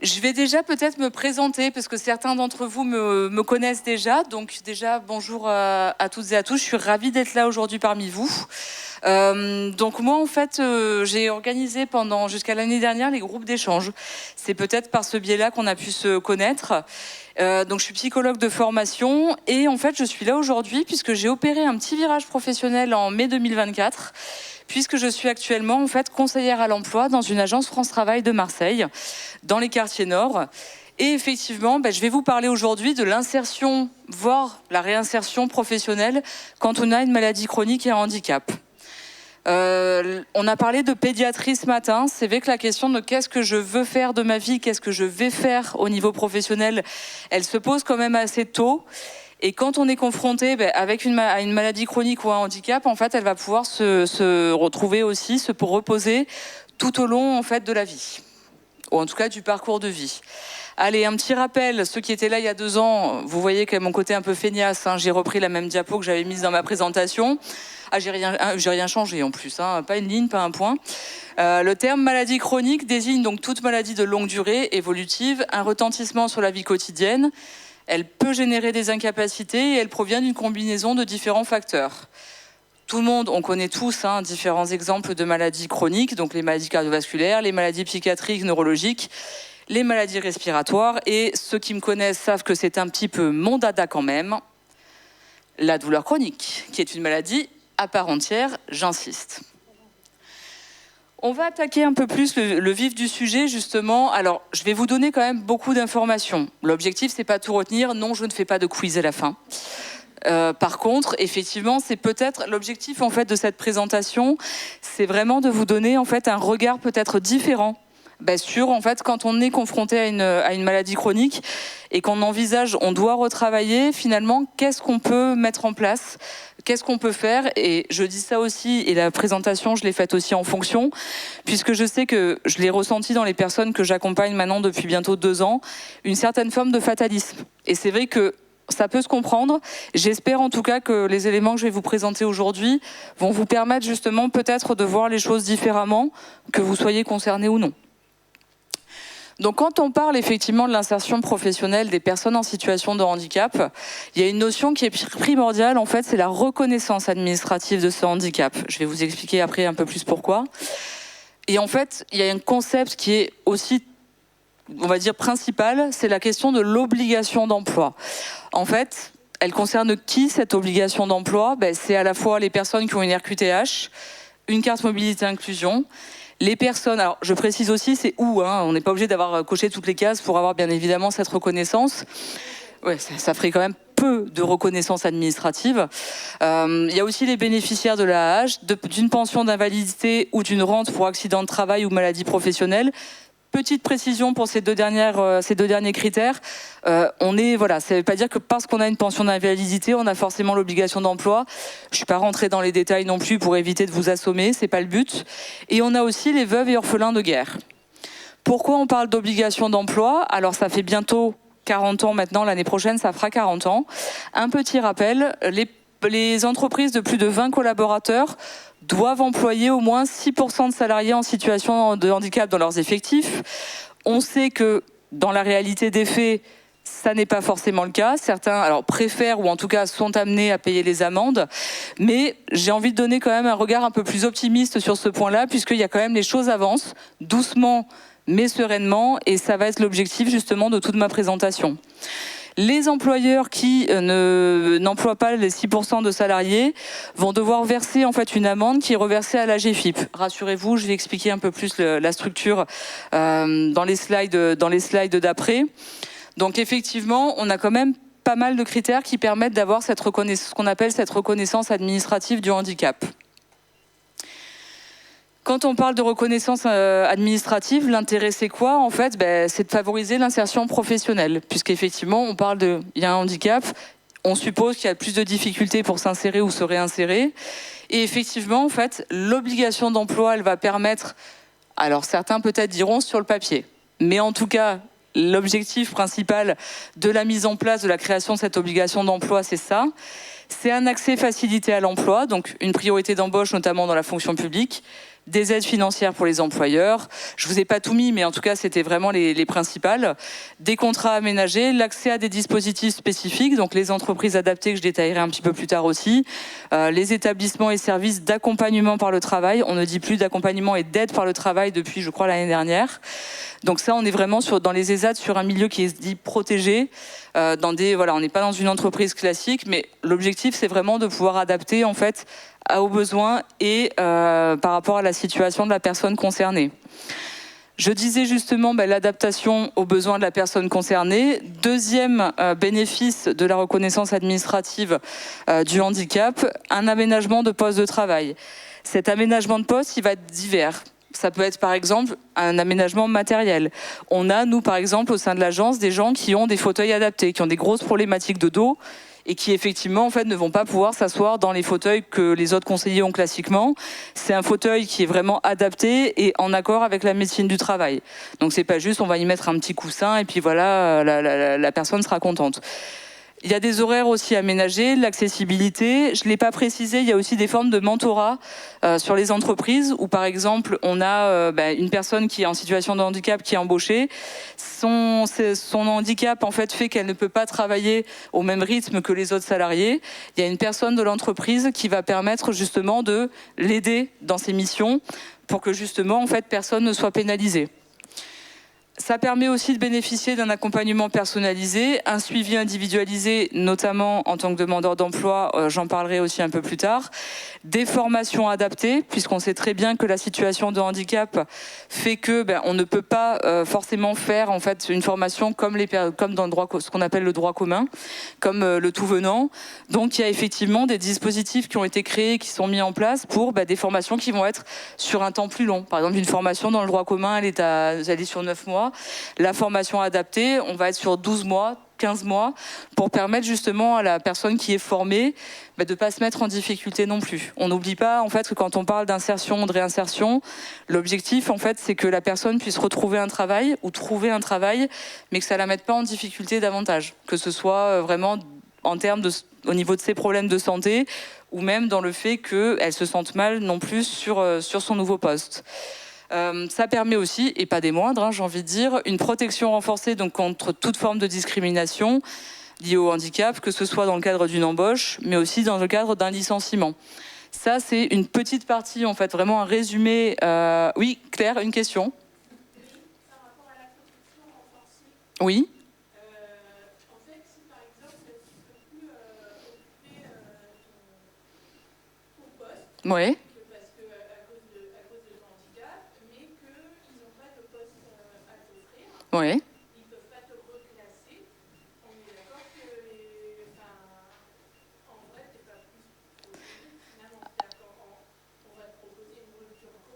Je vais déjà peut-être me présenter parce que certains d'entre vous me connaissent déjà. Donc déjà, bonjour à toutes et à tous. Je suis ravie d'être là aujourd'hui parmi vous. Donc moi, en fait, j'ai organisé jusqu'à l'année dernière les groupes d'échange. C'est peut-être par ce biais-là qu'on a pu se connaître. Donc je suis psychologue de formation et en fait, je suis là aujourd'hui puisque j'ai opéré un petit virage professionnel en mai 2024. Puisque je suis actuellement en fait conseillère à l'emploi dans une agence France Travail de Marseille, dans les quartiers nord. Et effectivement, je vais vous parler aujourd'hui de l'insertion, voire la réinsertion professionnelle quand on a une maladie chronique et un handicap. On a parlé de pédiatrie ce matin. C'est vrai que la question de qu'est-ce que je veux faire de ma vie, qu'est-ce que je vais faire au niveau professionnel, elle se pose quand même assez tôt. Et quand on est confronté à une maladie chronique ou un handicap, en fait, elle va pouvoir se retrouver aussi, se reposer tout au long en fait, de la vie, ou en tout cas du parcours de vie. Allez, un petit rappel, ceux qui étaient là il y a 2 ans, vous voyez que mon côté un peu feignasse, j'ai repris la même diapo que j'avais mise dans ma présentation. J'ai rien changé en plus, pas une ligne, pas un point. Le terme maladie chronique désigne donc toute maladie de longue durée, évolutive, un retentissement sur la vie quotidienne. Elle peut générer des incapacités et elle provient d'une combinaison de différents facteurs. Tout le monde, on connaît tous différents exemples de maladies chroniques, donc les maladies cardiovasculaires, les maladies psychiatriques, neurologiques, les maladies respiratoires. Et ceux qui me connaissent savent que c'est un petit peu mon dada quand même, la douleur chronique, qui est une maladie à part entière, j'insiste. On va attaquer un peu plus le vif du sujet, justement. Alors, je vais vous donner quand même beaucoup d'informations. L'objectif, c'est pas tout retenir. Non, je ne fais pas de quiz à la fin. Par contre, effectivement, c'est peut-être l'objectif en fait de cette présentation, c'est vraiment de vous donner en fait un regard peut-être différent sur en fait quand on est confronté à une maladie chronique et qu'on envisage, on doit retravailler finalement, qu'est-ce qu'on peut mettre en place, qu'est-ce qu'on peut faire. Et je dis ça aussi, et la présentation, je l'ai faite aussi en fonction, puisque je sais que je l'ai ressenti dans les personnes que j'accompagne maintenant depuis bientôt 2 ans, une certaine forme de fatalisme. Et c'est vrai que ça peut se comprendre. J'espère en tout cas que les éléments que je vais vous présenter aujourd'hui vont vous permettre justement peut-être de voir les choses différemment, que vous soyez concerné ou non. Donc quand on parle effectivement de l'insertion professionnelle des personnes en situation de handicap, il y a une notion qui est primordiale, en fait, c'est la reconnaissance administrative de ce handicap. Je vais vous expliquer après un peu plus pourquoi. Et en fait, il y a un concept qui est aussi, on va dire, principal, c'est la question de l'obligation d'emploi. En fait, elle concerne qui, cette obligation d'emploi ? C'est à la fois les personnes qui ont une RQTH, une carte mobilité inclusion. Les personnes, alors je précise aussi, c'est où, on n'est pas obligé d'avoir coché toutes les cases pour avoir bien évidemment cette reconnaissance. Ouais, ça ferait quand même peu de reconnaissance administrative. Il y a aussi les bénéficiaires de l'AAH, d'une pension d'invalidité ou d'une rente pour accident de travail ou maladie professionnelle. Petite précision pour ces deux derniers critères. Ça ne veut pas dire que parce qu'on a une pension d'invalidité, on a forcément l'obligation d'emploi. Je ne suis pas rentrée dans les détails non plus pour éviter de vous assommer, ce n'est pas le but. Et on a aussi les veuves et orphelins de guerre. Pourquoi on parle d'obligation d'emploi ? Alors ça fait bientôt 40 ans maintenant, l'année prochaine ça fera 40 ans. Un petit rappel, les entreprises de plus de 20 collaborateurs doivent employer au moins 6% de salariés en situation de handicap dans leurs effectifs. On sait que dans la réalité des faits, ça n'est pas forcément le cas. Certains préfèrent ou en tout cas sont amenés à payer les amendes. Mais j'ai envie de donner quand même un regard un peu plus optimiste sur ce point-là, puisqu'il y a quand même les choses avancent, doucement mais sereinement, et ça va être l'objectif justement de toute ma présentation. Les employeurs qui n'emploient pas les 6% de salariés vont devoir verser en fait une amende qui est reversée à l'AGFIP. Rassurez-vous, je vais expliquer un peu plus la structure dans les slides d'après. Donc effectivement, on a quand même pas mal de critères qui permettent d'avoir ce qu'on appelle cette reconnaissance administrative du handicap. Quand on parle de reconnaissance administrative, l'intérêt c'est quoi ? En fait, c'est de favoriser l'insertion professionnelle, puisqu'effectivement, il y a un handicap, on suppose qu'il y a plus de difficultés pour s'insérer ou se réinsérer. Et effectivement, en fait, l'obligation d'emploi, elle va permettre, alors certains peut-être diront sur le papier, mais en tout cas, l'objectif principal de la mise en place de la création de cette obligation d'emploi, c'est ça. C'est un accès facilité à l'emploi, donc une priorité d'embauche, notamment dans la fonction publique, des aides financières pour les employeurs. Je vous ai pas tout mis, mais en tout cas, c'était vraiment les principales. Des contrats aménagés, l'accès à des dispositifs spécifiques, donc les entreprises adaptées que je détaillerai un petit peu plus tard aussi, les établissements et services d'accompagnement par le travail. On ne dit plus d'accompagnement et d'aide par le travail depuis, je crois, l'année dernière. Donc ça, on est vraiment dans les ESAT sur un milieu qui est dit protégé. On n'est pas dans une entreprise classique, mais l'objectif, c'est vraiment de pouvoir adapter en fait aux besoins et par rapport à la situation de la personne concernée. Je disais justement l'adaptation aux besoins de la personne concernée. Deuxième bénéfice de la reconnaissance administrative du handicap, un aménagement de poste de travail. Cet aménagement de poste, il va être divers. Ça peut être par exemple un aménagement matériel. On a, nous par exemple, au sein de l'agence, des gens qui ont des fauteuils adaptés, qui ont des grosses problématiques de dos et qui effectivement en fait ne vont pas pouvoir s'asseoir dans les fauteuils que les autres conseillers ont classiquement. C'est un fauteuil qui est vraiment adapté et en accord avec la médecine du travail. Donc c'est pas juste on va y mettre un petit coussin et puis voilà, la personne sera contente. Il y a des horaires aussi aménagés, l'accessibilité. Je ne l'ai pas précisé, il y a aussi des formes de mentorat sur les entreprises où, par exemple, on a une personne qui est en situation de handicap qui est embauchée. Son handicap, en fait qu'elle ne peut pas travailler au même rythme que les autres salariés. Il y a une personne de l'entreprise qui va permettre justement de l'aider dans ses missions pour que justement, en fait, personne ne soit pénalisé. Ça permet aussi de bénéficier d'un accompagnement personnalisé, un suivi individualisé, notamment en tant que demandeur d'emploi, j'en parlerai aussi un peu plus tard, des formations adaptées, puisqu'on sait très bien que la situation de handicap fait que on ne peut pas forcément faire en fait une formation comme dans le droit, ce qu'on appelle le droit commun, comme le tout venant. Donc il y a effectivement des dispositifs qui ont été créés, qui sont mis en place pour des formations qui vont être sur un temps plus long. Par exemple, une formation dans le droit commun, elle est sur 9 mois. La formation adaptée, on va être sur 12 mois, 15 mois, pour permettre justement à la personne qui est formée de ne pas se mettre en difficulté non plus. On n'oublie pas en fait que quand on parle d'insertion, de réinsertion, l'objectif en fait c'est que la personne puisse retrouver un travail ou trouver un travail, mais que ça ne la mette pas en difficulté davantage, que ce soit vraiment en termes au niveau de ses problèmes de santé ou même dans le fait qu'elle se sente mal non plus sur son nouveau poste. Ça permet aussi, et pas des moindres, j'ai envie de dire, une protection renforcée donc, contre toute forme de discrimination liée au handicap, que ce soit dans le cadre d'une embauche, mais aussi dans le cadre d'un licenciement. Ça, c'est une petite partie, en fait, vraiment un résumé. Oui, Claire, une question ? Par rapport à la protection renforcée. Oui. En fait, si par exemple, tu ne peux plus occuper ton poste. Oui. Oui. Ils ne peuvent pas te reclasser. On est d'accord que en vrai, tu n'es pas plus finalement. On va te proposer une rupture co.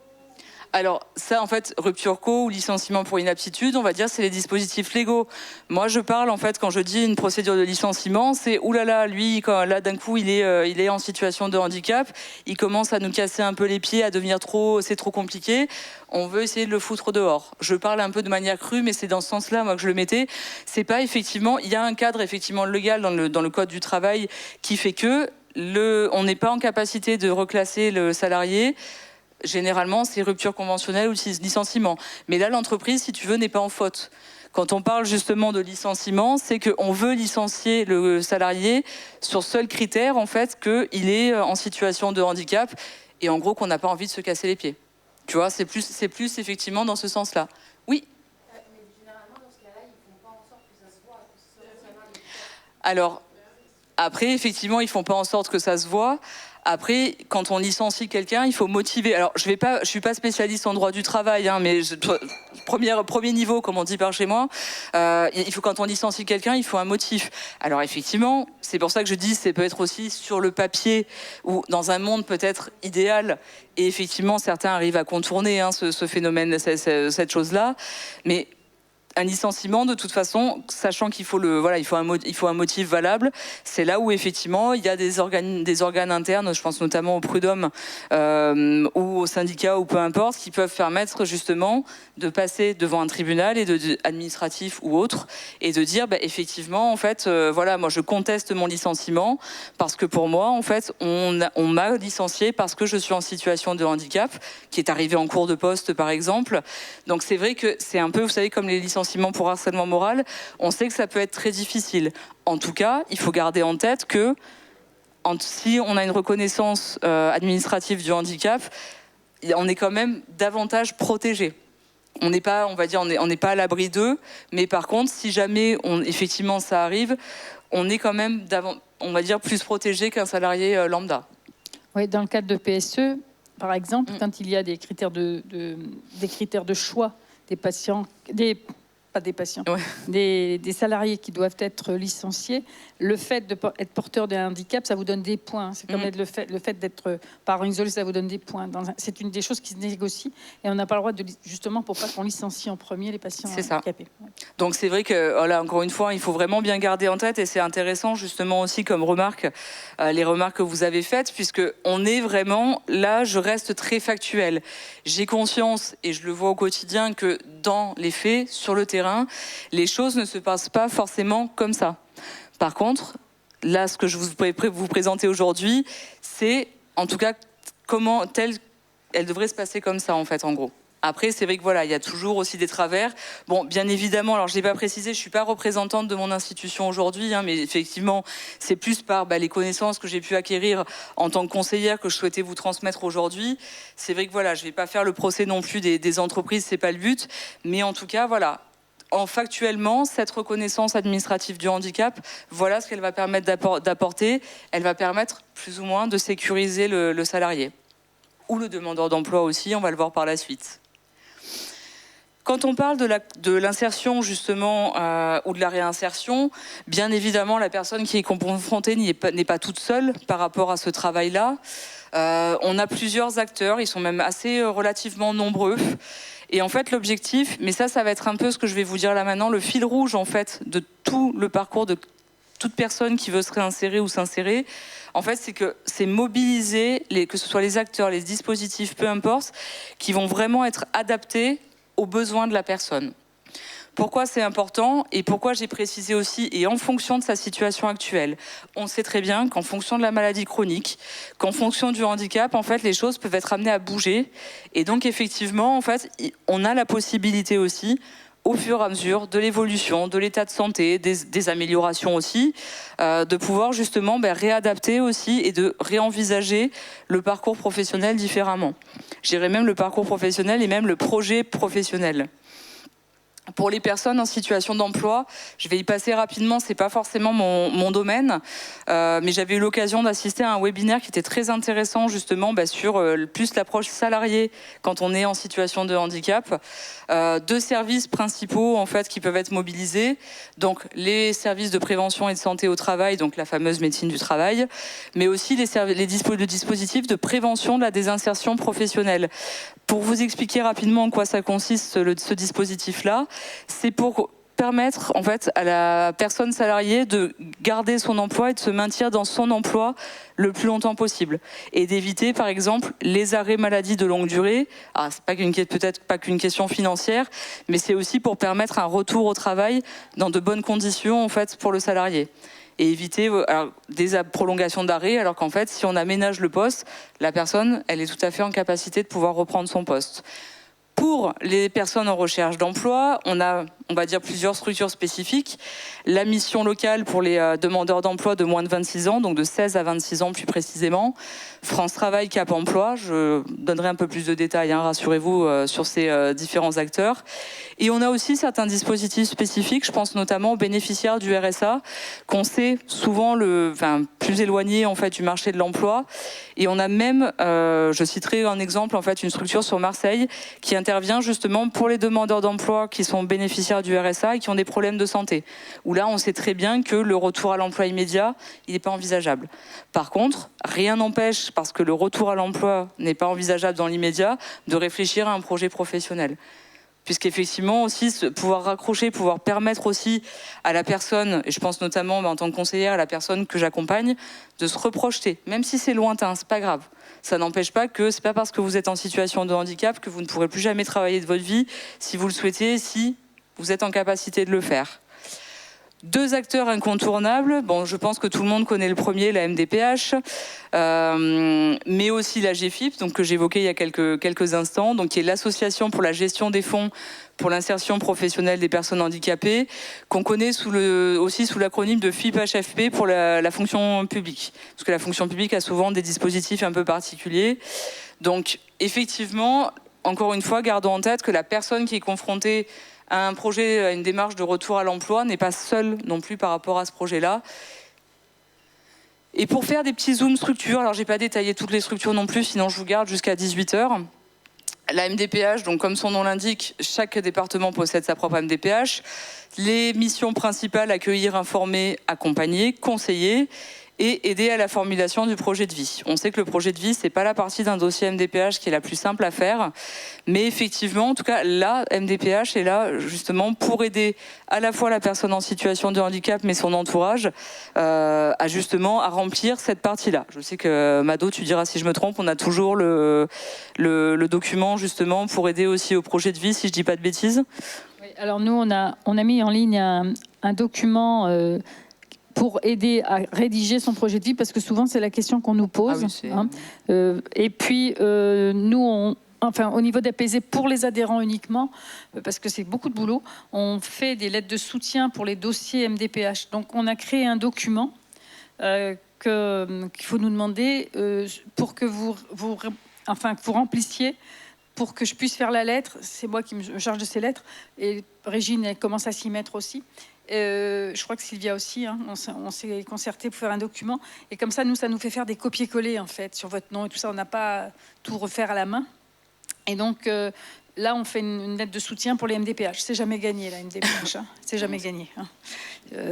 Alors ça, en fait, rupture co ou licenciement pour inaptitude, on va dire, c'est les dispositifs légaux. Moi, je parle, en fait, quand je dis une procédure de licenciement, c'est oulala, lui, quand là, d'un coup, il est en situation de handicap, il commence à nous casser un peu les pieds, à devenir c'est trop compliqué. On veut essayer de le foutre dehors. Je parle un peu de manière crue, mais c'est dans ce sens-là, moi, que je le mettais. C'est pas effectivement, il y a un cadre effectivement légal dans le code du travail qui fait que on n'est pas en capacité de reclasser le salarié. Généralement, c'est rupture conventionnelle ou licenciement. Mais là, l'entreprise, si tu veux, n'est pas en faute. Quand on parle justement de licenciement, c'est qu'on veut licencier le salarié sur seul critère, en fait, qu'il est en situation de handicap et en gros qu'on n'a pas envie de se casser les pieds. Tu vois, c'est plus effectivement dans ce sens-là. Oui. Mais généralement, dans ce cas-là, ils ne font pas en sorte que ça se voit, que ce soit le salarié. Alors, après, effectivement, ils ne font pas en sorte que ça se voit. Après, quand on licencie quelqu'un, il faut motiver. Alors, je suis pas spécialiste en droit du travail, mais premier niveau, comme on dit par chez moi. Quand on licencie quelqu'un, il faut un motif. Alors, effectivement, c'est pour ça que je dis, ça peut être aussi sur le papier ou dans un monde peut-être idéal. Et effectivement, certains arrivent à contourner ce phénomène, cette chose-là. Mais un licenciement, de toute façon, sachant qu'il faut il faut un motif valable, c'est là où effectivement il y a des organes internes, je pense notamment au prud'homme ou au syndicat ou peu importe, qui peuvent permettre justement de passer devant un tribunal administratif ou autre et de dire effectivement en fait moi je conteste mon licenciement parce que pour moi en fait on m'a licencié parce que je suis en situation de handicap qui est arrivé en cours de poste par exemple. Donc c'est vrai que c'est un peu, vous savez, comme les licenciements pour harcèlement moral, on sait que ça peut être très difficile. En tout cas, il faut garder en tête que si on a une reconnaissance administrative du handicap, on est quand même davantage protégé. On n'est pas, on va dire, on n'est pas à l'abri d'eux, mais par contre, si jamais effectivement ça arrive, on est quand même, on va dire, plus protégé qu'un salarié lambda. Oui, dans le cadre de PSE, par exemple, quand il y a des critères de choix des patients, des salariés qui doivent être licenciés, le fait d'être porteur d'un handicap, ça vous donne des points. C'est comme le fait d'être parent isolé, ça vous donne des points. C'est une des choses qui se négocie et on n'a pas le droit justement pour pas qu'on licencie en premier les patients handicapés. Donc c'est vrai que, voilà, encore une fois, il faut vraiment bien garder en tête et c'est intéressant justement aussi comme remarque, les remarques que vous avez faites, puisque on est vraiment, là je reste très factuel. J'ai conscience et je le vois au quotidien que dans les faits, sur le terrain, les choses ne se passent pas forcément comme ça. Par contre, là, ce que je vous présenter aujourd'hui, c'est en tout cas elle devrait se passer comme ça, en fait, en gros. Après, c'est vrai que voilà, il y a toujours aussi des travers. Bon, bien évidemment, alors je l'ai pas précisé, je suis pas représentante de mon institution aujourd'hui, mais effectivement, c'est plus par les connaissances que j'ai pu acquérir en tant que conseillère que je souhaitais vous transmettre aujourd'hui. C'est vrai que voilà, je vais pas faire le procès non plus des entreprises, c'est pas le but, mais en tout cas, voilà. Factuellement, cette reconnaissance administrative du handicap, voilà ce qu'elle va permettre d'apporter. Elle va permettre plus ou moins de sécuriser le salarié ou le demandeur d'emploi aussi, on va le voir par la suite. Quand on parle de l'insertion justement ou de la réinsertion, bien évidemment la personne qui est confrontée n'est pas toute seule par rapport à ce travail-là. On a plusieurs acteurs, ils sont même assez relativement nombreux. Et en fait l'objectif, mais ça va être un peu ce que je vais vous dire là maintenant, le fil rouge en fait de tout le parcours de toute personne qui veut se réinsérer ou s'insérer, en fait, c'est mobiliser, que ce soit les acteurs, les dispositifs, peu importe, qui vont vraiment être adaptés aux besoins de la personne. Pourquoi c'est important et pourquoi j'ai précisé aussi, et en fonction de sa situation actuelle, on sait très bien qu'en fonction de la maladie chronique, qu'en fonction du handicap, en fait, les choses peuvent être amenées à bouger. Et donc, effectivement, en fait, on a la possibilité aussi, au fur et à mesure de l'évolution, de l'état de santé, des améliorations aussi, de pouvoir justement réadapter aussi et de réenvisager le parcours professionnel différemment. Je dirais même le parcours professionnel et même le projet professionnel. Pour les personnes en situation d'emploi, je vais y passer rapidement, c'est pas forcément mon domaine, mais j'avais eu l'occasion d'assister à un webinaire qui était très intéressant justement sur plus l'approche salariée quand on est en situation de handicap. Deux services principaux en fait qui peuvent être mobilisés, donc les services de prévention et de santé au travail, donc la fameuse médecine du travail, mais aussi le dispositif de prévention de la désinsertion professionnelle. Pour vous expliquer rapidement en quoi ça consiste, ce dispositif-là, c'est pour permettre en fait à la personne salariée de garder son emploi et de se maintenir dans son emploi le plus longtemps possible et d'éviter par exemple les arrêts maladie de longue durée. Ah, c'est peut-être pas qu'une question financière, mais c'est aussi pour permettre un retour au travail dans de bonnes conditions en fait pour le salarié. Et éviter des prolongations d'arrêt, alors qu'en fait, si on aménage le poste, la personne, elle est tout à fait en capacité de pouvoir reprendre son poste. Pour les personnes en recherche d'emploi, on a, on va dire, plusieurs structures spécifiques. La mission locale pour les demandeurs d'emploi de moins de 26 ans, donc de 16 à 26 ans plus précisément. France Travail, Cap Emploi, je donnerai un peu plus de détails, rassurez-vous, sur ces différents acteurs. Et on a aussi certains dispositifs spécifiques, je pense notamment aux bénéficiaires du RSA, qu'on sait souvent plus éloignés en fait, du marché de l'emploi. Et on a même, je citerai un exemple, en fait, une structure sur Marseille qui intervient justement pour les demandeurs d'emploi qui sont bénéficiaires du RSA et qui ont des problèmes de santé. Où là, on sait très bien que le retour à l'emploi immédiat, il n'est pas envisageable. Par contre, rien n'empêche, parce que le retour à l'emploi n'est pas envisageable dans l'immédiat, de réfléchir à un projet professionnel. puisqu'effectivement aussi pouvoir raccrocher, pouvoir permettre aussi à la personne, et je pense notamment en tant que conseillère à la personne que j'accompagne, de se reprojeter, même si c'est lointain, c'est pas grave. Ça n'empêche pas que c'est pas parce que vous êtes en situation de handicap que vous ne pourrez plus jamais travailler de votre vie, si vous le souhaitez, si vous êtes en capacité de le faire. 2 acteurs incontournables, bon, je pense que tout le monde connaît le premier, la MDPH, mais aussi la GFIP, donc, que j'évoquais il y a quelques instants, donc, qui est l'association pour la gestion des fonds pour l'insertion professionnelle des personnes handicapées, qu'on connaît aussi sous l'acronyme de FIP-HFP pour la fonction publique, parce que la fonction publique a souvent des dispositifs un peu particuliers. Donc effectivement, encore une fois, gardons en tête que la personne qui est confrontée à un projet, à une démarche de retour à l'emploi, n'est pas seule non plus par rapport à ce projet-là. Et pour faire des petits zooms structures, alors j'ai pas détaillé toutes les structures non plus, sinon je vous garde jusqu'à 18h. La MDPH, donc comme son nom l'indique, chaque département possède sa propre MDPH. Les missions principales, accueillir, informer, accompagner, conseiller et aider à la formulation du projet de vie. On sait que le projet de vie, c'est pas la partie d'un dossier MDPH qui est la plus simple à faire, mais effectivement, en tout cas, la MDPH est là justement pour aider à la fois la personne en situation de handicap, mais son entourage, à remplir cette partie-là. Je sais que Mado, tu diras si je me trompe, on a toujours le document justement pour aider aussi au projet de vie, si je dis pas de bêtises. Oui, alors nous, on a mis en ligne un document pour aider à rédiger son projet de vie, parce que souvent c'est la question qu'on nous pose. Ah oui, et puis nous, au niveau d'APZ, pour les adhérents uniquement, parce que c'est beaucoup de boulot, on fait des lettres de soutien pour les dossiers MDPH. Donc on a créé un document qu'il faut nous demander pour que vous remplissiez, pour que je puisse faire la lettre. C'est moi qui me charge de ces lettres, et Régine, elle commence à s'y mettre aussi. Je crois que Sylvia aussi, hein, on s'est concerté pour faire un document, et comme ça, ça nous fait faire des copier-coller en fait sur votre nom et tout ça. On n'a pas à tout refaire à la main, et donc là, on fait une lettre de soutien pour les MDPH. C'est jamais gagné la MDPH, hein. C'est jamais gagné. Hein.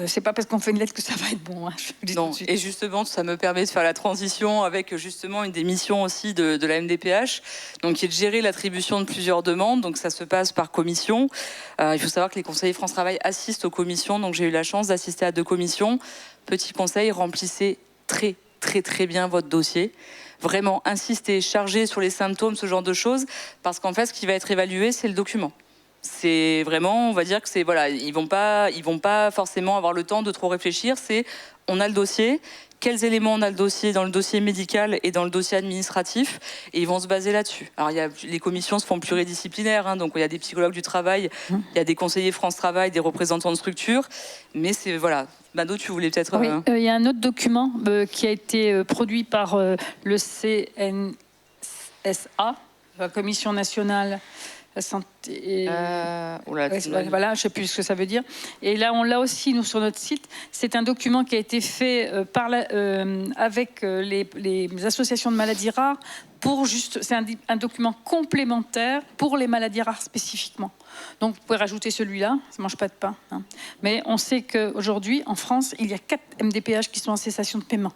C'est pas parce qu'on fait une lettre que ça va être bon. Hein, non. Et justement, ça me permet de faire la transition avec justement une des missions aussi de la MDPH, donc qui est de gérer l'attribution de plusieurs demandes. Donc ça se passe par commission. Il faut savoir que les conseillers France Travail assistent aux commissions. Donc j'ai eu la chance d'assister à 2 commissions. Petit conseil, remplissez très bien votre dossier. Vraiment insister, charger sur les symptômes, ce genre de choses, parce qu'en fait, ce qui va être évalué, c'est le document. C'est vraiment, on va dire que c'est, voilà, ils vont pas forcément avoir le temps de trop réfléchir. C'est, on a le dossier, quels éléments on a le dossier dans le dossier médical et dans le dossier administratif, et ils vont se baser là-dessus. Alors les commissions se font pluridisciplinaires, hein, donc il y a des psychologues du travail, il y a des conseillers France Travail, des représentants de structures, mais c'est, voilà. Mado, tu voulais peut-être... Oui, il y a un autre document qui a été produit par le CNSA, la Commission nationale santé. Voilà, je ne sais plus ce que ça veut dire. Et là, on l'a aussi, nous, sur notre site. C'est un document qui a été fait avec les associations de maladies rares. C'est un document complémentaire pour les maladies rares spécifiquement. Donc, vous pouvez rajouter celui-là. Ça ne mange pas de pain. Hein. Mais on sait qu'aujourd'hui, en France, il y a 4 MDPH qui sont en cessation de paiement.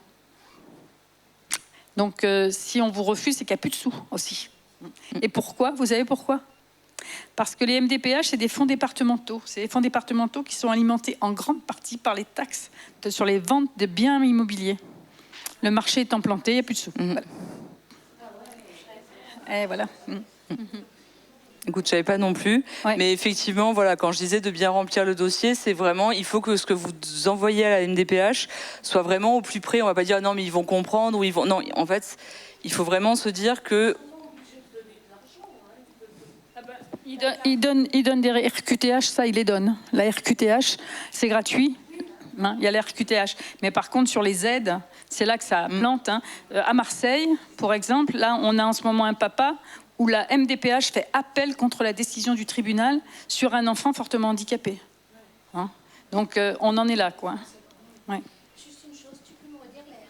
Donc, si on vous refuse, c'est qu'il n'y a plus de sous aussi. Et pourquoi? Vous savez pourquoi? Parce que les MDPH, c'est des fonds départementaux. C'est des fonds départementaux qui sont alimentés en grande partie par les taxes sur les ventes de biens immobiliers. Le marché étant planté, il n'y a plus de sous. Voilà. Et voilà. Écoute, je savais pas non plus, ouais. Mais effectivement, voilà, quand je disais de bien remplir le dossier, c'est vraiment, il faut que ce que vous envoyez à la MDPH soit vraiment au plus près. On va pas dire non, mais ils vont comprendre ou ils vont. Non, en fait, il faut vraiment se dire que. Il donne des RQTH, ça, il les donne. La RQTH, c'est gratuit. Hein, il y a la RQTH. Mais par contre, sur les aides, c'est là que ça plante. Hein. À Marseille, pour exemple, là, on a en ce moment un papa où la MDPH fait appel contre la décision du tribunal sur un enfant fortement handicapé. Hein. Donc, on en est là, quoi. Ouais. Juste une chose, tu peux me redire la RQTH?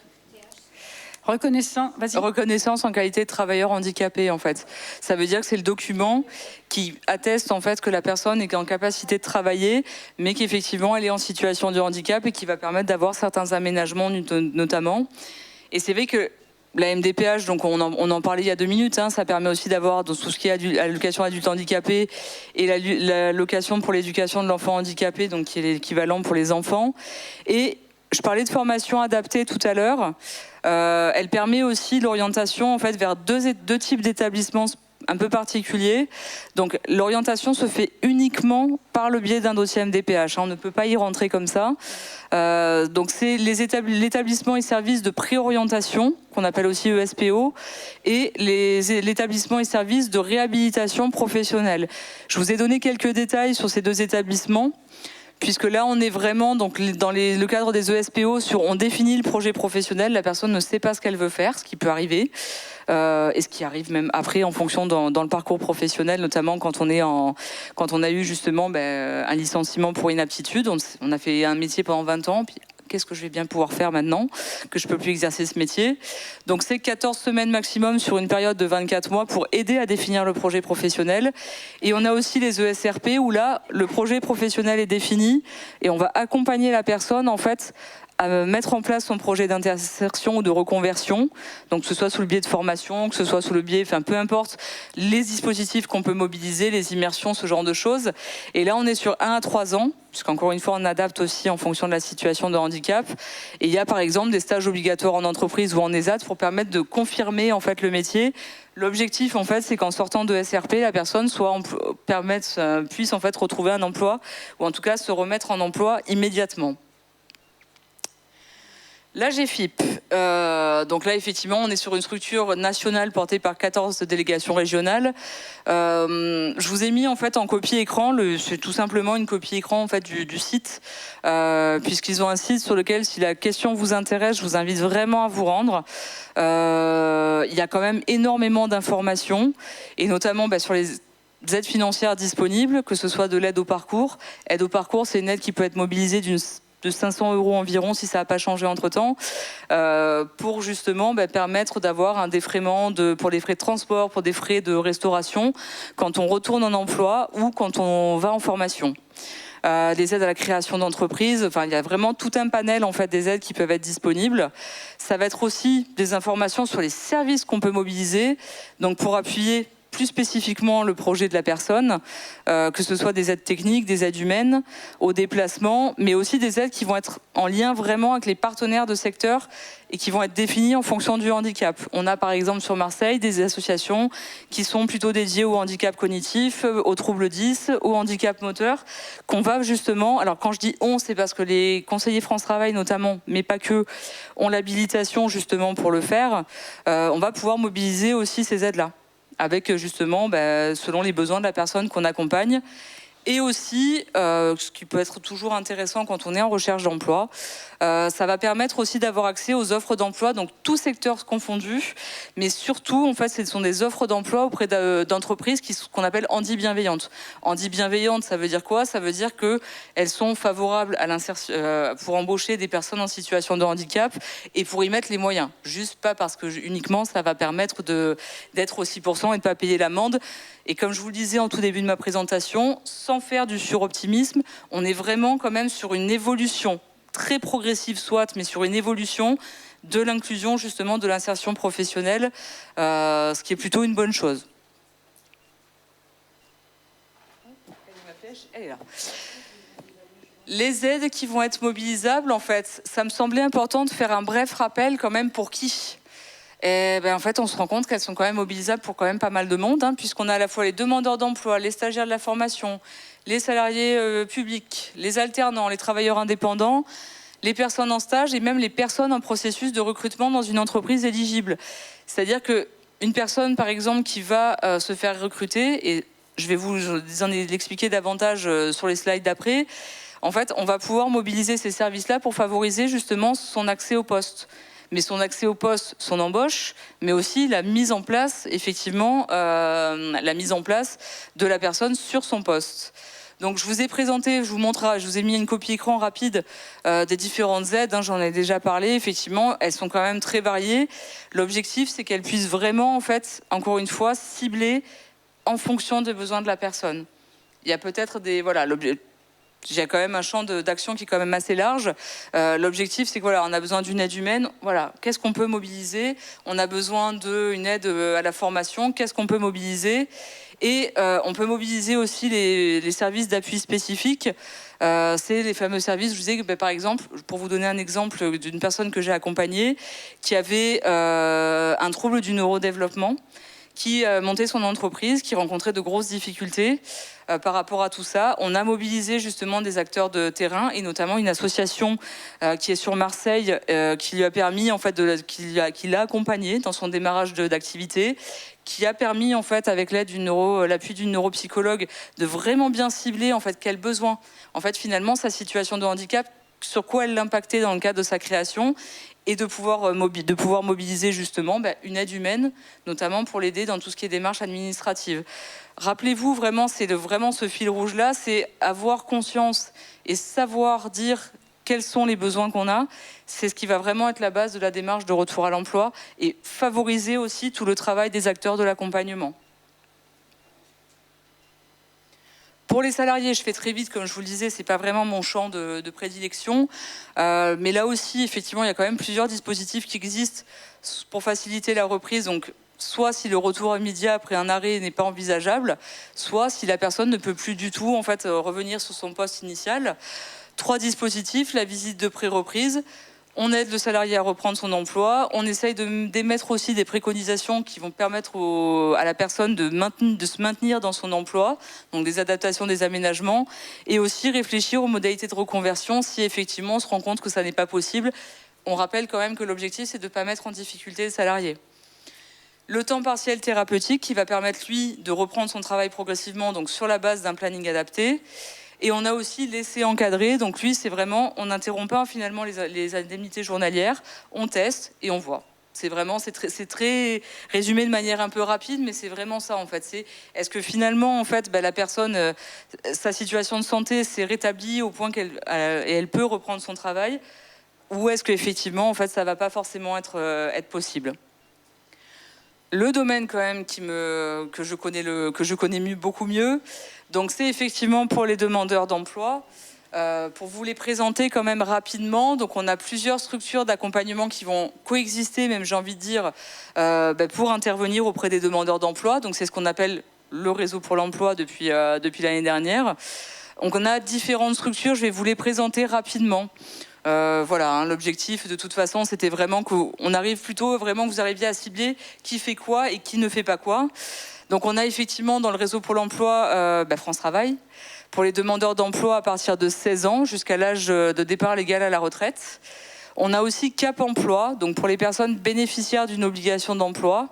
Reconnaissance en qualité de travailleur handicapé, en fait. Ça veut dire que c'est le document qui atteste, en fait, que la personne est en capacité de travailler, mais qu'effectivement, elle est en situation de handicap et qui va permettre d'avoir certains aménagements, notamment. Et c'est vrai que la MDPH, donc on en parlait il y a 2 minutes, hein, ça permet aussi d'avoir tout ce qui est allocation adulte handicapé et l'allocation pour l'éducation de l'enfant handicapé, donc qui est l'équivalent pour les enfants. Et je parlais de formation adaptée tout à l'heure. Elle permet aussi l'orientation en fait vers deux types d'établissements un peu particulier. Donc l'orientation se fait uniquement par le biais d'un dossier MDPH. On ne peut pas y rentrer comme ça. Donc c'est l'établissement et services de préorientation, qu'on appelle aussi ESPO, et l'établissement et services de réhabilitation professionnelle. Je vous ai donné quelques détails sur ces 2 établissements, puisque là, on est vraiment donc, dans le cadre des ESPO, on définit le projet professionnel, la personne ne sait pas ce qu'elle veut faire, ce qui peut arriver, et ce qui arrive même après en fonction dans le parcours professionnel, notamment quand on a eu justement un licenciement pour inaptitude. On a fait un métier pendant 20 ans, puis qu'est-ce que je vais bien pouvoir faire maintenant que je ne peux plus exercer ce métier. Donc c'est 14 semaines maximum sur une période de 24 mois pour aider à définir le projet professionnel. Et on a aussi les ESRP où là, le projet professionnel est défini et on va accompagner la personne en fait à mettre en place son projet d'insertion ou de reconversion, donc que ce soit sous le biais de formation, que ce soit sous le biais, enfin peu importe, les dispositifs qu'on peut mobiliser, les immersions, ce genre de choses. Et là, on est sur 1 à 3 ans, puisqu'encore une fois, on adapte aussi en fonction de la situation de handicap. Et il y a par exemple des stages obligatoires en entreprise ou en ESAT pour permettre de confirmer en fait le métier. L'objectif, en fait, c'est qu'en sortant de SRP, la personne puisse en fait retrouver un emploi, ou en tout cas se remettre en emploi immédiatement. La GFIP, donc là effectivement on est sur une structure nationale portée par 14 délégations régionales. Je vous ai mis en fait en copie écran, c'est tout simplement une copie écran en fait du site, puisqu'ils ont un site sur lequel si la question vous intéresse, je vous invite vraiment à vous rendre. Il y a quand même énormément d'informations, et notamment sur les aides financières disponibles, que ce soit de l'aide au parcours. Aide au parcours, c'est une aide qui peut être mobilisée de 500 € environ, si ça n'a pas changé entre-temps, pour justement permettre d'avoir un défraiement pour les frais de transport, pour des frais de restauration, quand on retourne en emploi ou quand on va en formation. Des aides à la création d'entreprises, enfin il y a vraiment tout un panel en fait des aides qui peuvent être disponibles. Ça va être aussi des informations sur les services qu'on peut mobiliser, donc pour appuyer plus spécifiquement le projet de la personne, que ce soit des aides techniques, des aides humaines, au déplacement, mais aussi des aides qui vont être en lien vraiment avec les partenaires de secteur et qui vont être définies en fonction du handicap. On a par exemple sur Marseille des associations qui sont plutôt dédiées au handicap cognitif, aux troubles 10, au handicap moteur, qu'on va justement, alors quand je dis on, c'est parce que les conseillers France Travail notamment, mais pas que, ont l'habilitation justement pour le faire, on va pouvoir mobiliser aussi ces aides-là, avec justement, selon les besoins de la personne qu'on accompagne. Et aussi, ce qui peut être toujours intéressant quand on est en recherche d'emploi, ça va permettre aussi d'avoir accès aux offres d'emploi, donc tous secteurs confondus, mais surtout, en fait, ce sont des offres d'emploi auprès d'entreprises qu'on appelle handi-bienveillantes. Handi-bienveillantes, ça veut dire quoi? Ça veut dire qu'elles sont favorables à l'insertion, pour embaucher des personnes en situation de handicap et pour y mettre les moyens. Juste pas parce que uniquement ça va permettre d'être au 6% et de ne pas payer l'amende. Et comme je vous le disais en tout début de ma présentation, sans faire du suroptimisme, on est vraiment quand même sur une évolution très progressive soit, mais sur une évolution de l'inclusion justement de l'insertion professionnelle, ce qui est plutôt une bonne chose. Elle est là. Les aides qui vont être mobilisables, en fait, ça me semblait important de faire un bref rappel quand même pour qui. Et en fait, on se rend compte qu'elles sont quand même mobilisables pour quand même pas mal de monde, puisqu'on a à la fois les demandeurs d'emploi, les stagiaires de la formation, les salariés publics, les alternants, les travailleurs indépendants, les personnes en stage et même les personnes en processus de recrutement dans une entreprise éligible. C'est-à-dire qu'une personne, par exemple, qui va se faire recruter, et je vais vous en expliquer davantage sur les slides d'après, en fait, on va pouvoir mobiliser ces services-là pour favoriser justement son accès au poste. Mais son accès au poste, son embauche, mais aussi la mise en place, effectivement, la mise en place de la personne sur son poste. Donc je vous ai présenté, je vous ai mis une copie écran rapide des différentes aides, j'en ai déjà parlé, effectivement, elles sont quand même très variées. L'objectif, c'est qu'elles puissent vraiment, en fait, encore une fois, cibler en fonction des besoins de la personne. Il y a peut-être des... Voilà, j'ai quand même un champ d'action qui est quand même assez large. L'objectif, c'est que voilà, on a besoin d'une aide humaine. Voilà, qu'est-ce qu'on peut mobiliser? On a besoin d'une aide à la formation. Qu'est-ce qu'on peut mobiliser? Et on peut mobiliser aussi les services d'appui spécifiques. C'est les fameux services, je vous disais, par exemple, pour vous donner un exemple d'une personne que j'ai accompagnée, qui avait un trouble du neurodéveloppement, qui montait son entreprise, qui rencontrait de grosses difficultés par rapport à tout ça. On a mobilisé justement des acteurs de terrain et notamment une association qui est sur Marseille, qui lui a permis, en fait, qui l'a accompagné dans son démarrage d'activité, qui a permis, en fait, avec l'appui d'une neuropsychologue, de vraiment bien cibler, en fait, quel besoin, en fait, finalement, sa situation de handicap, sur quoi elle l'impactait dans le cadre de sa création, et de pouvoir mobiliser justement une aide humaine, notamment pour l'aider dans tout ce qui est démarche administrative. Rappelez-vous, vraiment, c'est vraiment ce fil rouge-là, c'est avoir conscience et savoir dire quels sont les besoins qu'on a. C'est ce qui va vraiment être la base de la démarche de retour à l'emploi et favoriser aussi tout le travail des acteurs de l'accompagnement. Pour les salariés, je fais très vite, comme je vous le disais, c'est pas vraiment mon champ de prédilection. Mais là aussi, effectivement, il y a quand même plusieurs dispositifs qui existent pour faciliter la reprise. Donc, soit si le retour immédiat après un arrêt n'est pas envisageable, soit si la personne ne peut plus du tout en fait, revenir sur son poste initial. 3 dispositifs, la visite de pré-reprise. On aide le salarié à reprendre son emploi. On essaye d'émettre aussi des préconisations qui vont permettre à la personne de se maintenir dans son emploi, donc des adaptations, des aménagements, et aussi réfléchir aux modalités de reconversion si effectivement on se rend compte que ça n'est pas possible. On rappelle quand même que l'objectif, c'est de ne pas mettre en difficulté les salariés. Le temps partiel thérapeutique qui va permettre, lui, de reprendre son travail progressivement, donc sur la base d'un planning adapté. Et on a aussi l'essai encadré, donc lui, c'est vraiment, on n'interrompt pas finalement les indemnités journalières, on teste et on voit. C'est vraiment, c'est très résumé de manière un peu rapide, mais c'est vraiment ça en fait. C'est est-ce que finalement, en fait, la personne, sa situation de santé s'est rétablie au point qu'elle peut reprendre son travail, ou est-ce qu'effectivement, en fait, ça va pas forcément être possible. Le domaine quand même que je connais beaucoup mieux, donc c'est effectivement pour les demandeurs d'emploi. Pour vous les présenter quand même rapidement, donc on a plusieurs structures d'accompagnement qui vont coexister, même j'ai envie de dire, pour intervenir auprès des demandeurs d'emploi. Donc c'est ce qu'on appelle le réseau pour l'emploi depuis l'année dernière. Donc on a différentes structures, je vais vous les présenter rapidement. Voilà, hein, l'objectif de toute façon c'était vraiment qu'on arrive plutôt vraiment que vous arriviez à cibler qui fait quoi et qui ne fait pas quoi. Donc on a effectivement dans le réseau pour l'emploi France Travail pour les demandeurs d'emploi à partir de 16 ans jusqu'à l'âge de départ légal à la retraite. On a aussi Cap Emploi, donc pour les personnes bénéficiaires d'une obligation d'emploi.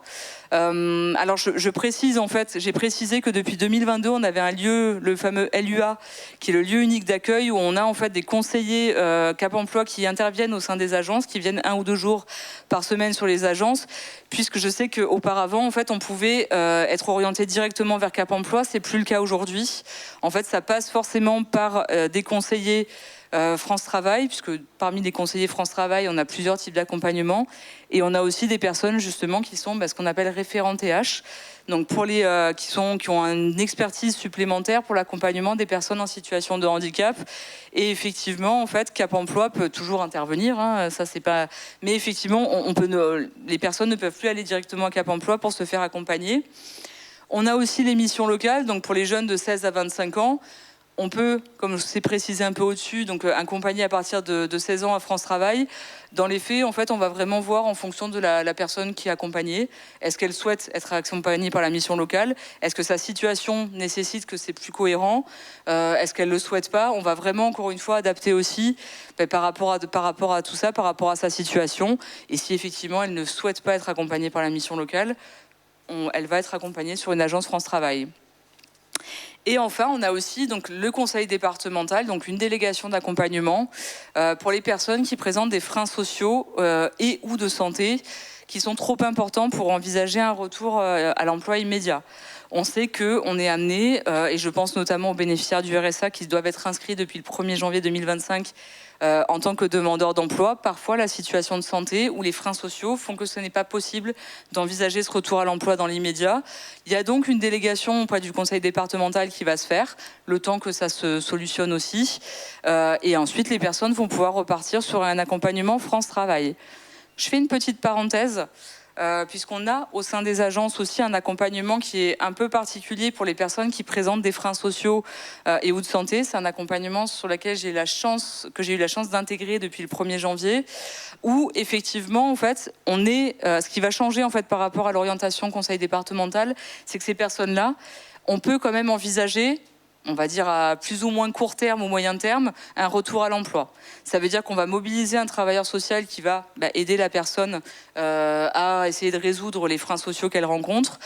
Alors je précise en fait, j'ai précisé que depuis 2022, on avait un lieu, le fameux LUA, qui est le lieu unique d'accueil, où on a en fait des conseillers Cap Emploi qui interviennent au sein des agences, qui viennent 1 ou 2 jours par semaine sur les agences, puisque je sais qu'auparavant, en fait, on pouvait être orienté directement vers Cap Emploi, c'est plus le cas aujourd'hui. En fait, ça passe forcément par des conseillers France Travail, puisque parmi les conseillers France Travail, on a plusieurs types d'accompagnement, et on a aussi des personnes justement qui sont ce qu'on appelle référents TH, donc pour les qui ont une expertise supplémentaire pour l'accompagnement des personnes en situation de handicap. Et effectivement, en fait, Cap Emploi peut toujours intervenir, hein, ça c'est pas, mais effectivement, les personnes ne peuvent plus aller directement à Cap Emploi pour se faire accompagner. On a aussi les missions locales, donc pour les jeunes de 16 à 25 ans. On peut, comme je sais précisé un peu au-dessus, donc accompagner à partir de 16 ans à France Travail. Dans les faits, en fait, on va vraiment voir en fonction de la personne qui est accompagnée. Est-ce qu'elle souhaite être accompagnée par la mission locale? Est-ce que sa situation nécessite que c'est plus cohérent? Est-ce qu'elle ne le souhaite pas? On va vraiment, encore une fois, adapter aussi par rapport à tout ça, par rapport à sa situation. Et si effectivement, elle ne souhaite pas être accompagnée par la mission locale, elle va être accompagnée sur une agence France Travail. Et enfin, on a aussi donc, le conseil départemental, donc une délégation d'accompagnement pour les personnes qui présentent des freins sociaux et ou de santé qui sont trop importants pour envisager un retour à l'emploi immédiat. On sait qu'on est amené, et je pense notamment aux bénéficiaires du RSA qui doivent être inscrits depuis le 1er janvier 2025 en tant que demandeurs d'emploi. Parfois, la situation de santé ou les freins sociaux font que ce n'est pas possible d'envisager ce retour à l'emploi dans l'immédiat. Il y a donc une délégation auprès du conseil départemental qui va se faire, le temps que ça se solutionne aussi. Et ensuite, les personnes vont pouvoir repartir sur un accompagnement France Travail. Je fais une petite parenthèse. Puisqu'on a au sein des agences aussi un accompagnement qui est un peu particulier pour les personnes qui présentent des freins sociaux et ou de santé. C'est un accompagnement sur lequel j'ai eu la chance d'intégrer depuis le 1er janvier, où effectivement, en fait, ce qui va changer en fait par rapport à l'orientation conseil départemental, c'est que ces personnes-là, on peut quand même envisager, on va dire à plus ou moins court terme ou moyen terme, un retour à l'emploi. Ça veut dire qu'on va mobiliser un travailleur social qui va aider la personne à essayer de résoudre les freins sociaux qu'elle rencontre.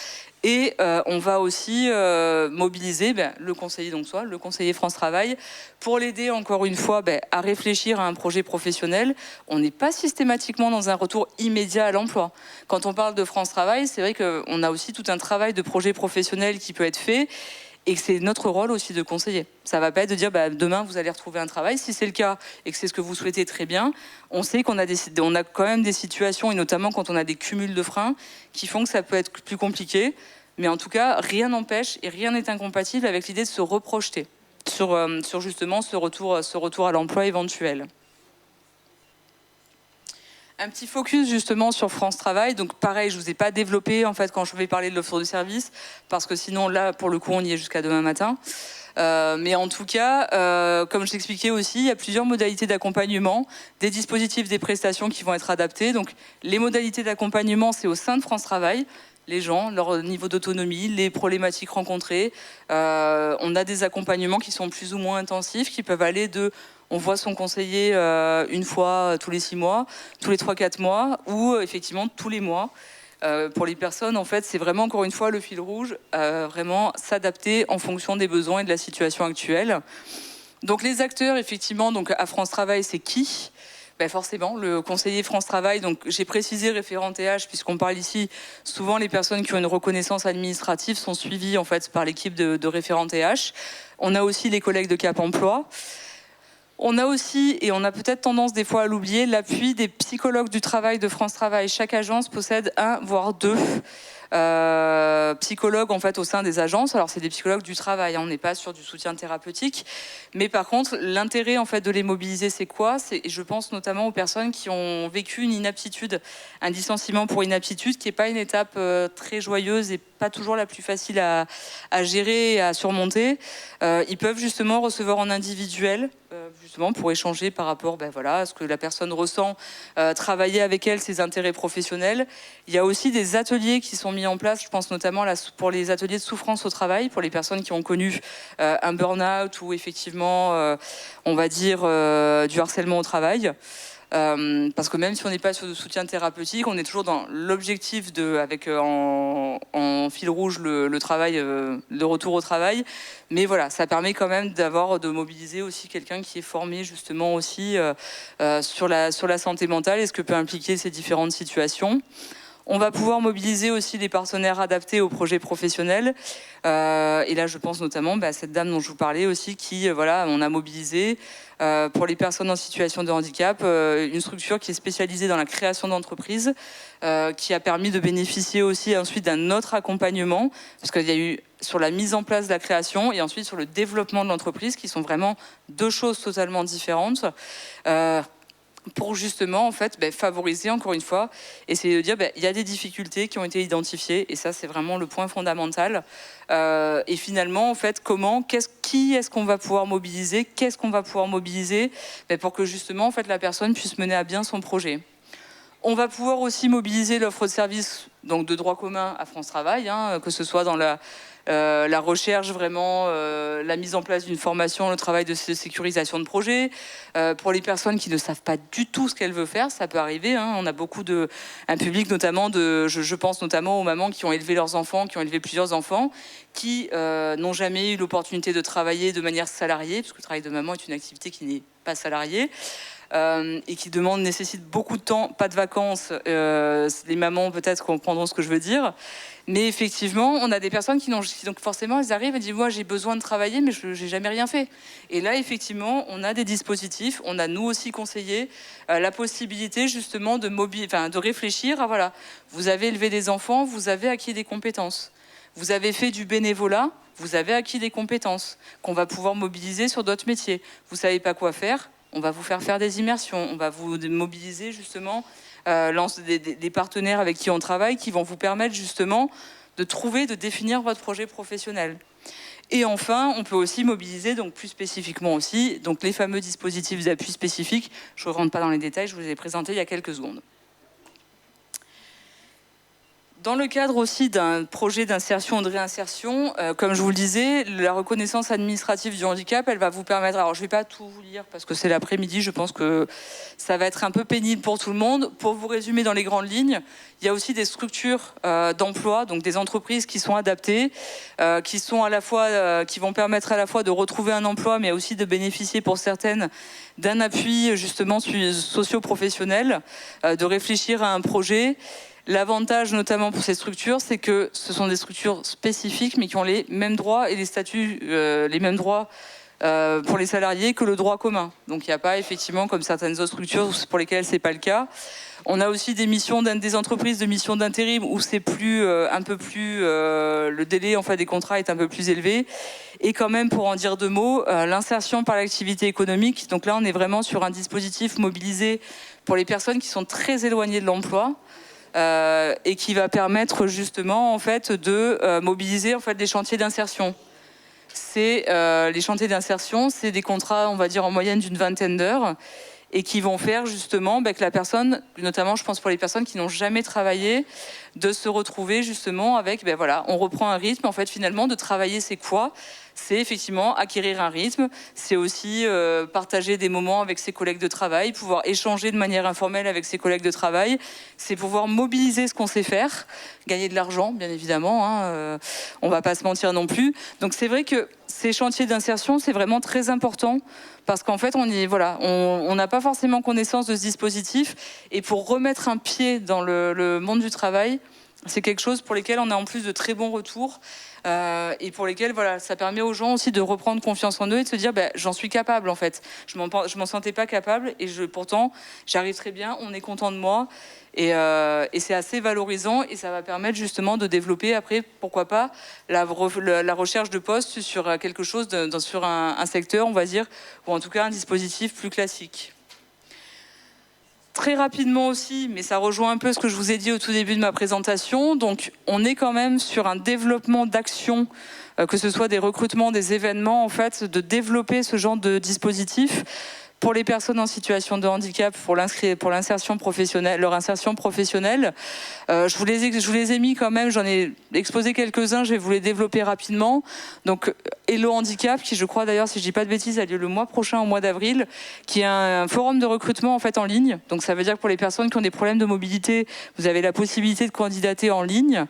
Et on va aussi mobiliser le conseiller, donc soit le conseiller France Travail, pour l'aider encore une fois à réfléchir à un projet professionnel. On n'est pas systématiquement dans un retour immédiat à l'emploi. Quand on parle de France Travail, c'est vrai qu'on a aussi tout un travail de projet professionnel qui peut être fait. Et que c'est notre rôle aussi de conseiller. Ça ne va pas être de dire demain vous allez retrouver un travail. Si c'est le cas et que c'est ce que vous souhaitez, très bien. On sait qu'on a quand même des situations, et notamment quand on a des cumuls de freins, qui font que ça peut être plus compliqué. Mais en tout cas, rien n'empêche et rien n'est incompatible avec l'idée de se reprojeter sur justement ce retour à l'emploi éventuel. Un petit focus justement sur France Travail. Donc pareil, je ne vous ai pas développé en fait quand je vais parler de l'offre de service, parce que sinon là, pour le coup, on y est jusqu'à demain matin. Mais en tout cas, comme je l'expliquais aussi, il y a plusieurs modalités d'accompagnement, des dispositifs, des prestations qui vont être adaptés. Donc les modalités d'accompagnement, c'est au sein de France Travail. Les gens, leur niveau d'autonomie, les problématiques rencontrées. On a des accompagnements qui sont plus ou moins intensifs, qui peuvent aller de... On voit son conseiller une fois tous les 6 mois, tous les 3-4 mois, ou effectivement tous les mois. Pour les personnes, en fait, c'est vraiment encore une fois le fil rouge, vraiment s'adapter en fonction des besoins et de la situation actuelle. Donc les acteurs, effectivement, donc à France Travail, c'est qui ? Forcément, le conseiller France Travail, donc j'ai précisé référent TH, puisqu'on parle ici, souvent les personnes qui ont une reconnaissance administrative sont suivies en fait par l'équipe de référent TH. On a aussi les collègues de Cap Emploi. On a aussi, et on a peut-être tendance des fois à l'oublier, l'appui des psychologues du travail de France Travail. Chaque agence possède 1 voire 2 psychologues en fait au sein des agences. Alors c'est des psychologues du travail, on n'est pas sur du soutien thérapeutique, mais par contre l'intérêt en fait de les mobiliser, c'est quoi ? Je pense notamment aux personnes qui ont vécu une inaptitude, un licenciement pour inaptitude, qui n'est pas une étape très joyeuse et pas toujours la plus facile à gérer et à surmonter. Ils peuvent justement recevoir en individuel, justement pour échanger par rapport à ce que la personne ressent, travailler avec elle ses intérêts professionnels. Il y a aussi des ateliers qui sont mis en place, je pense notamment pour les ateliers de souffrance au travail, pour les personnes qui ont connu un burn-out ou effectivement, on va dire, du harcèlement au travail. Parce que même si on n'est pas sur de soutien thérapeutique, on est toujours dans l'objectif avec en fil rouge le travail, le retour au travail. Mais voilà, ça permet quand même de mobiliser aussi quelqu'un qui est formé justement aussi sur la santé mentale et ce que peut impliquer ces différentes situations. On va pouvoir mobiliser aussi des partenaires adaptés aux projets professionnels. Et là, je pense notamment à cette dame dont je vous parlais aussi, qui, on a mobilisé pour les personnes en situation de handicap, une structure qui est spécialisée dans la création d'entreprises, qui a permis de bénéficier aussi ensuite d'un autre accompagnement, parce qu'il y a eu sur la mise en place de la création et ensuite sur le développement de l'entreprise, qui sont vraiment 2 choses totalement différentes. Pour justement en fait favoriser encore une fois, essayer de dire il y a des difficultés qui ont été identifiées et ça c'est vraiment le point fondamental. Et finalement en fait qui est-ce qu'on va pouvoir mobiliser, qu'est-ce qu'on va pouvoir mobiliser pour que justement en fait la personne puisse mener à bien son projet. On va pouvoir aussi mobiliser l'offre de services donc de droit commun à France Travail, que ce soit dans la recherche, vraiment, la mise en place d'une formation, le travail de sécurisation de projet. Pour les personnes qui ne savent pas du tout ce qu'elles veulent faire, ça peut arriver. On a un public notamment je pense notamment aux mamans qui ont élevé leurs enfants, qui ont élevé plusieurs enfants, qui n'ont jamais eu l'opportunité de travailler de manière salariée, parce que le travail de maman est une activité qui n'est pas salariée. et qui nécessitent beaucoup de temps, pas de vacances. Les mamans peut-être comprendront ce que je veux dire. Mais effectivement, on a des personnes donc forcément, elles arrivent et disent, moi j'ai besoin de travailler, mais je n'ai jamais rien fait. Et là, effectivement, on a des dispositifs, on a nous aussi conseillé la possibilité justement de réfléchir à, voilà, vous avez élevé des enfants, vous avez acquis des compétences. Vous avez fait du bénévolat, vous avez acquis des compétences qu'on va pouvoir mobiliser sur d'autres métiers. Vous savez pas quoi faire, on va vous faire des immersions, on va vous mobiliser justement des partenaires avec qui on travaille qui vont vous permettre justement de définir votre projet professionnel. Et enfin, on peut aussi mobiliser, donc plus spécifiquement aussi, donc les fameux dispositifs d'appui spécifiques. Je ne rentre pas dans les détails, je vous les ai présentés il y a quelques secondes. Dans le cadre aussi d'un projet d'insertion ou de réinsertion, comme je vous le disais, la reconnaissance administrative du handicap, elle va vous permettre... Alors, je ne vais pas tout vous lire parce que c'est l'après-midi, je pense que ça va être un peu pénible pour tout le monde. Pour vous résumer dans les grandes lignes, il y a aussi des structures d'emploi, donc des entreprises qui sont adaptées, qui vont permettre à la fois de retrouver un emploi, mais aussi de bénéficier pour certaines d'un appui justement socio-professionnel, de réfléchir à un projet. L'avantage, notamment pour ces structures, c'est que ce sont des structures spécifiques, mais qui ont les mêmes droits et les statuts, les mêmes droits pour les salariés que le droit commun. Donc il n'y a pas, effectivement, comme certaines autres structures pour lesquelles ce n'est pas le cas. On a aussi des entreprises de mission d'intérim où c'est le délai des contrats est un peu plus élevé. Et quand même, pour en dire deux mots, l'insertion par l'activité économique. Donc là, on est vraiment sur un dispositif mobilisé pour les personnes qui sont très éloignées de l'emploi. Et qui va permettre justement de mobiliser des chantiers d'insertion. Les chantiers d'insertion, c'est des contrats, on va dire en moyenne d'une 20aine d'heures, et qui vont faire justement que la personne, notamment je pense pour les personnes qui n'ont jamais travaillé, de se retrouver justement avec, on reprend un rythme. En fait, finalement, de travailler, c'est quoi ? C'est effectivement acquérir un rythme, c'est aussi partager des moments avec ses collègues de travail, pouvoir échanger de manière informelle avec ses collègues de travail, c'est pouvoir mobiliser ce qu'on sait faire, gagner de l'argent, bien évidemment, on va pas se mentir non plus. Donc c'est vrai que ces chantiers d'insertion, c'est vraiment très important, parce qu'en fait, on n'a pas forcément connaissance de ce dispositif, et pour remettre un pied dans le monde du travail, c'est quelque chose pour lequel on a en plus de très bons retours, et pour lesquels ça permet aux gens aussi de reprendre confiance en eux et de se dire j'en suis capable en fait. Je m'en sentais pas capable et pourtant j'arrive très bien, on est content de moi et c'est assez valorisant et ça va permettre justement de développer après, pourquoi pas, la recherche de postes sur quelque chose, sur un secteur on va dire, ou en tout cas un dispositif plus classique. Très rapidement aussi, mais ça rejoint un peu ce que je vous ai dit au tout début de ma présentation. Donc, on est quand même sur un développement d'actions, que ce soit des recrutements, des événements, de développer ce genre de dispositif pour les personnes en situation de handicap, pour l'insertion professionnelle, leur insertion professionnelle. Je vous les ai mis quand même, j'en ai exposé quelques-uns, je vais vous les développer rapidement. Donc, Hello Handicap, qui je crois d'ailleurs, si je dis pas de bêtises, a lieu le mois prochain, au mois d'avril, qui est un forum de recrutement en ligne. Donc ça veut dire que pour les personnes qui ont des problèmes de mobilité, vous avez la possibilité de candidater en ligne.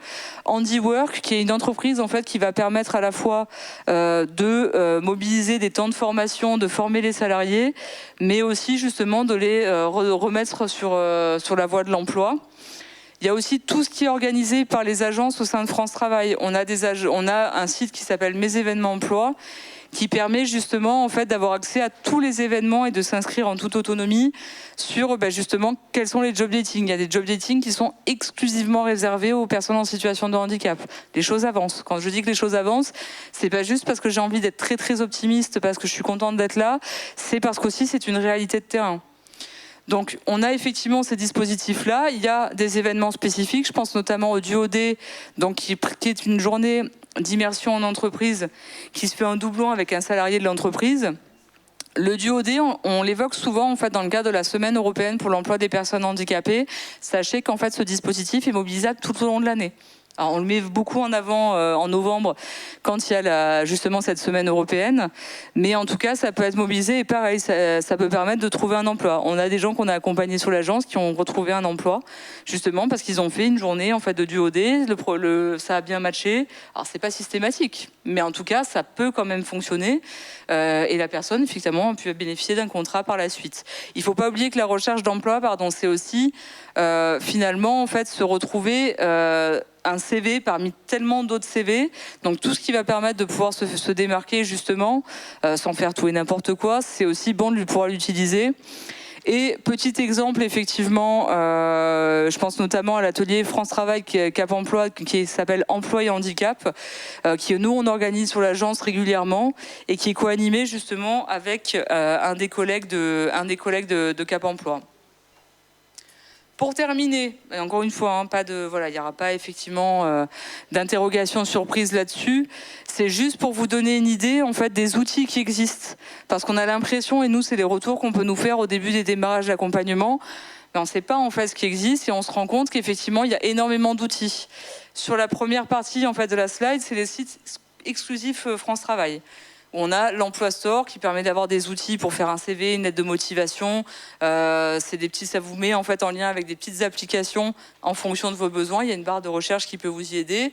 Handiwork, qui est une entreprise qui va permettre à la fois de mobiliser des temps de formation, de former les salariés, mais aussi justement de les remettre sur la voie de l'emploi. Il y a aussi tout ce qui est organisé par les agences au sein de France Travail. On a un site qui s'appelle Mes événements emploi, qui permet justement d'avoir accès à tous les événements et de s'inscrire en toute autonomie sur justement quels sont les job dating. Il y a des job dating qui sont exclusivement réservés aux personnes en situation de handicap. Les choses avancent. Quand je dis que les choses avancent, c'est pas juste parce que j'ai envie d'être très très optimiste, parce que je suis contente d'être là, c'est parce qu'aussi c'est une réalité de terrain. Donc, on a effectivement ces dispositifs-là. Il y a des événements spécifiques. Je pense notamment au Duo-D, qui est une journée d'immersion en entreprise qui se fait en doublon avec un salarié de l'entreprise. Le Duo-D, on l'évoque souvent dans le cadre de la Semaine européenne pour l'emploi des personnes handicapées. Sachez qu'en ce dispositif est mobilisable tout au long de l'année. Alors, on le met beaucoup en avant en novembre quand il y a justement cette semaine européenne. Mais en tout cas, ça peut être mobilisé et pareil, ça peut permettre de trouver un emploi. On a des gens qu'on a accompagnés sur l'agence qui ont retrouvé un emploi justement parce qu'ils ont fait une journée en fait de duo-day. Ça a bien matché. Alors, c'est pas systématique, mais en tout cas, ça peut quand même fonctionner. Et la personne, effectivement, a pu bénéficier d'un contrat par la suite. Il ne faut pas oublier que la recherche d'emploi, c'est aussi finalement en fait se retrouver un CV parmi tellement d'autres CV, donc tout ce qui va permettre de pouvoir se démarquer justement, sans faire tout et n'importe quoi, c'est aussi bon de pouvoir l'utiliser. Et petit exemple, effectivement, je pense notamment à l'atelier France Travail Cap Emploi qui s'appelle Emploi et Handicap, qui nous on organise sur l'agence régulièrement et qui est co-animé justement avec un des collègues de Cap Emploi. Pour terminer, et encore une fois, il n'y aura pas effectivement d'interrogation surprise là-dessus. C'est juste pour vous donner une idée en fait des outils qui existent, parce qu'on a l'impression, et nous c'est les retours qu'on peut nous faire au début des démarrages d'accompagnement, mais on ne sait pas en fait ce qui existe et on se rend compte qu'effectivement il y a énormément d'outils. Sur la première partie en fait de la slide, c'est les sites exclusifs France Travail. On a l'Emploi Store qui permet d'avoir des outils pour faire un CV, une lettre de motivation. Ça vous met en fait en lien avec des petites applications en fonction de vos besoins. Il y a une barre de recherche qui peut vous y aider.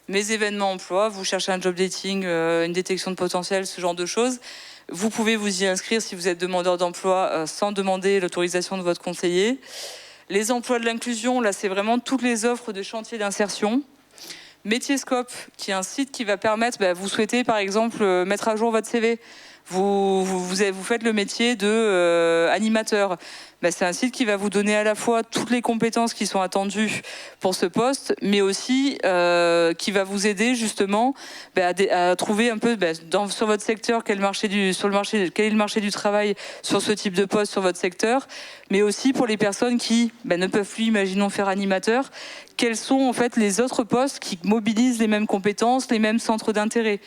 Mes événements emploi, vous cherchez un job dating, une détection de potentiel, ce genre de choses. Vous pouvez vous y inscrire si vous êtes demandeur d'emploi sans demander l'autorisation de votre conseiller. Les emplois de l'inclusion, là c'est vraiment toutes les offres de chantier d'insertion. Métier-Scope, qui est un site qui va permettre, vous souhaitez par exemple mettre à jour votre CV, vous faites le métier de animateur. C'est un site qui va vous donner à la fois toutes les compétences qui sont attendues pour ce poste, mais aussi qui va vous aider justement à trouver un peu sur votre secteur quel est le marché du travail sur ce type de poste sur votre secteur, mais aussi pour les personnes qui ne peuvent plus, imaginons, faire animateur, quels sont en fait les autres postes qui mobilisent les mêmes compétences, les mêmes centres d'intérêt.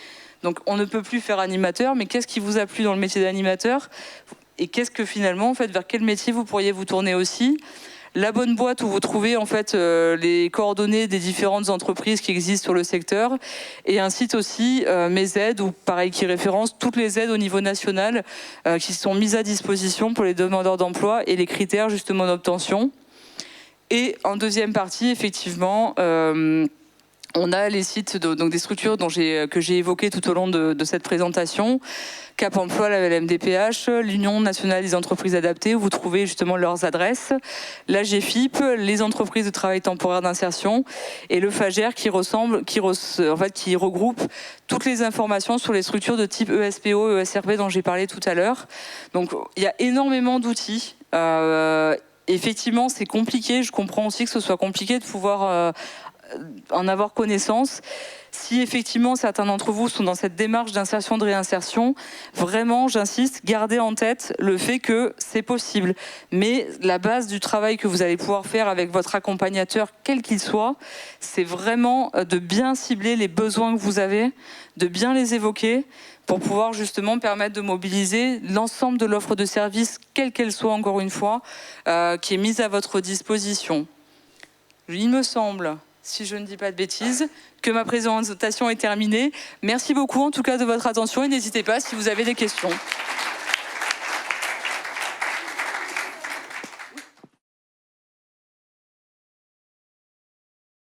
Donc on ne peut plus faire animateur, mais qu'est-ce qui vous a plu dans le métier d'animateur ? Et qu'est-ce que finalement, en fait, vers quel métier vous pourriez vous tourner aussi ? La bonne boîte où vous trouvez en fait les coordonnées des différentes entreprises qui existent sur le secteur, et un site aussi Mes aides, ou pareil qui référence toutes les aides au niveau national qui sont mises à disposition pour les demandeurs d'emploi et les critères justement d'obtention. Et en deuxième partie, effectivement, on a les sites donc des structures que j'ai évoquées tout au long de cette présentation. Cap Emploi, la LMDPH, l'Union nationale des entreprises adaptées, où vous trouvez justement leurs adresses, la GFIP, les entreprises de travail temporaire d'insertion, et le FAGER qui regroupe toutes les informations sur les structures de type ESPO, ESRP dont j'ai parlé tout à l'heure. Donc il y a énormément d'outils. Effectivement, c'est compliqué. Je comprends aussi que ce soit compliqué de pouvoir en avoir connaissance. Si effectivement certains d'entre vous sont dans cette démarche d'insertion, de réinsertion, vraiment, j'insiste, gardez en tête le fait que c'est possible. Mais la base du travail que vous allez pouvoir faire avec votre accompagnateur, quel qu'il soit, c'est vraiment de bien cibler les besoins que vous avez, de bien les évoquer, pour pouvoir justement permettre de mobiliser l'ensemble de l'offre de services, quelle qu'elle soit encore une fois, qui est mise à votre disposition. Il me semble, si je ne dis pas de bêtises, que ma présentation est terminée. Merci beaucoup en tout cas de votre attention et n'hésitez pas si vous avez des questions.